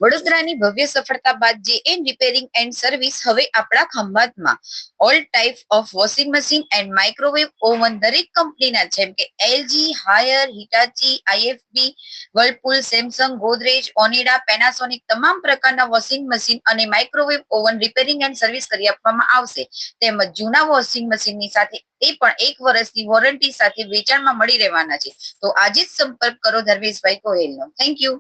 વડોદરાની ભવ્ય સફળતા બાદ JN રિપેરિંગ એન્ડ સર્વિસ હવે આપણા ખંભાતમાં all type of washing machine and microwave oven દરેક કંપનીના જેમ કે LG, Haier, Hitachi, IFB, Whirlpool, Samsung, Godrej, Onida, Panasonic તમામ પ્રકારના વોશિંગ મશીન અને microwave oven repairing and service કરી આપવામાં આવશે. તેમજ જૂના વોશિંગ મશીનની સાથે એ પણ 1 વર્ષની વોરંટી સાથે વેચાણમાં મળી રહેવાના છે. તો આજે જ સંપર્ક કરો ધર્મેશભાઈ ગોહિલનો. Thank you.